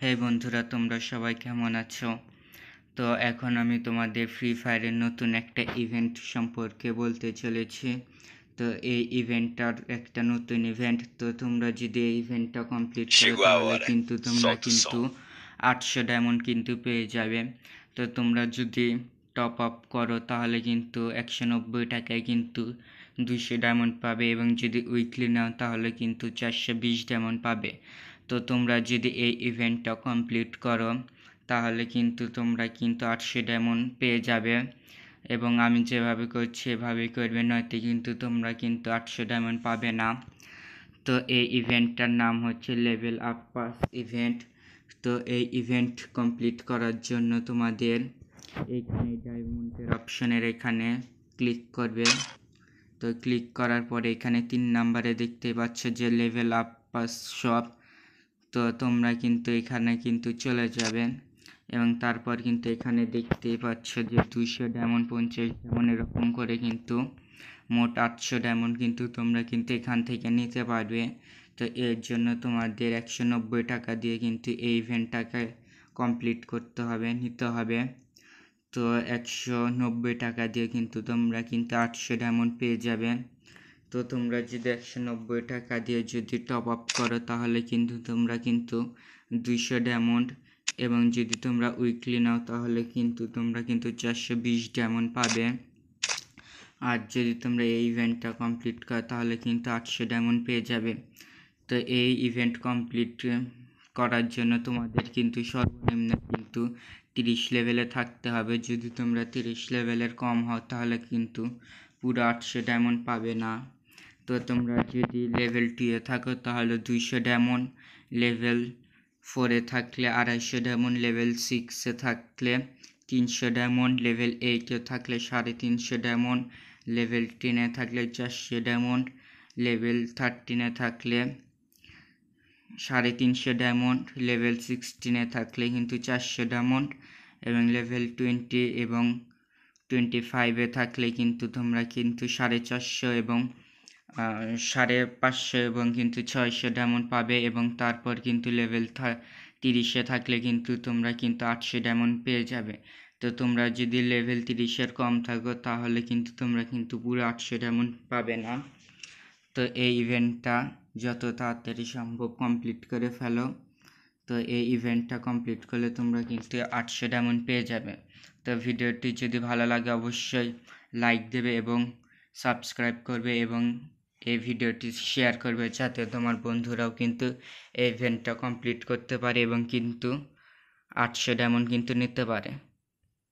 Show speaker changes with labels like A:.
A: হে বন্ধুরা, তোমরা সবাই কেমন আছো? তো এখন আমি তোমাদের ফ্রি ফায়ারের নতুন একটা ইভেন্ট সম্পর্কে বলতে চলেছি। তো এই ইভেন্টটার একটা নতুন ইভেন্ট। তো তোমরা যদি এই ইভেন্টটা কমপ্লিট করো তাহলে কিন্তু তোমরা কিন্তু 800 ডায়মন্ড কিন্তু পেয়ে যাবে। তো তোমরা যদি টপ আপ করো তাহলে কিন্তু 190 টাকায় কিন্তু 200 ডায়মন্ড পাবে, এবং যদি উইকলি নাও তাহলে কিন্তু 420 ডায়মন্ড পাবে। তো তোমরা যদি এই ইভেন্টটা কমপ্লিট করো তাহলে কিন্তু তোমরা কিন্তু 800 ডায়মন্ড পেয়ে যাবে, এবং আমি যেভাবে করছি এভাবেই করবে, নয়তো কিন্তু তোমরা কিন্তু 800 ডায়মন্ড পাবে না। তো এই ইভেন্টটার নাম হচ্ছে লেভেল আপ পাস ইভেন্ট। তো এই ইভেন্ট কমপ্লিট করার জন্য তোমাদের এইখানে ডায়মন্ডের অপশনের এখানে ক্লিক করবে। তো ক্লিক করার পরে এখানে 3 নম্বরে দেখতে পাচ্ছ যে লেভেল আপ পাস শপ। তো তোমরা কিন্তু এখানে কিন্তু চলে যাবে, এবং তারপর কিন্তু এখানে দেখতেই পাচ্ছ যে 200 ডায়মন্ড, 50 ডায়মন্ড এরকম করে কিন্তু মোট 800 ডায়মন্ড কিন্তু তোমরা কিন্তু এখান থেকে নিতে পারবে। তো এর জন্য তোমাদের 190 টাকা দিয়ে কিন্তু এই ইভেন্টটাকে কমপ্লিট করতে হবে, নিতে হবে। তো 190 টাকা দিয়ে কিন্তু তোমরা কিন্তু 800 ডায়মন্ড পেয়ে যাবে। তো তোমরা যদি 190 টাকা দিয়ে যদি টপ আপ করো তাহলে কিন্তু তোমরা কিন্তু 200 ডায়মন্ড, এবং যদি তোমরা উইকলি নাও তাহলে কিন্তু তোমরা কিন্তু 420 ডায়মন্ড পাবে। আর যদি তোমরা এই ইভেন্টটা কমপ্লিট করো তাহলে কিন্তু 800 ডায়মন্ড পেয়ে যাবে। তো এই ইভেন্ট কমপ্লিট করার জন্য তোমাদের কিন্তু সর্বনিম্ন কিন্তু 30 লেভেলে থাকতে হবে। যদি তোমরা 30 লেভেলের কম হও তাহলে কিন্তু পুরো 800 ডায়মন্ড পাবে না। তো তোমরা যদি লেভেল 2 থাকো তাহলে 200 ডায়মন্ড, লেভেল 4 থাকলে 250 ডায়মন্ড, লেভেল 6 থাকলে 300 ডায়মন্ড, লেভেল 8 থাকলে 350 ডায়মন্ড, লেভেল 10 থাকলে 400 ডায়মন্ড, লেভেল 13 থাকলে 350 ডায়মন্ড, লেভেল 16 থাকলে কিন্তু 400 ডায়মন্ড, এবং লেভেল 20 এবং 25 থাকলে কিন্তু তোমরা কিন্তু 450 এবং 550 এবং কিন্তু 600 ডায়মন্ড পাবে। এবং তারপর কিন্তু লেভেল 30 থাকলে কিন্তু তোমরা কিন্তু 800 ডায়মন্ড পেয়ে যাবে। তো তোমরা যদি লেভেল 30 কম থাকো তাহলে কিন্তু তোমরা কিন্তু পুরো 800 ডায়মন্ড পাবে না। তো এই ইভেন্টটা যত তাড়াতাড়ি সম্ভব কমপ্লিট করে ফেলো। তো এই ইভেন্টটা কমপ্লিট করলে তোমরা কিন্তু 800 ডায়মন্ড পেয়ে যাবে। তো ভিডিওটি যদি ভালো লাগে অবশ্যই লাইক দেবে এবং সাবস্ক্রাইব করবে, এবং এই ভিডিওটি শেয়ার করবে যাতে তোমার বন্ধুরাও কিন্তু এই ইভেন্টটা কমপ্লিট করতে পারে এবং কিন্তু 800 ডায়মন্ড কিন্তু নিতে পারে।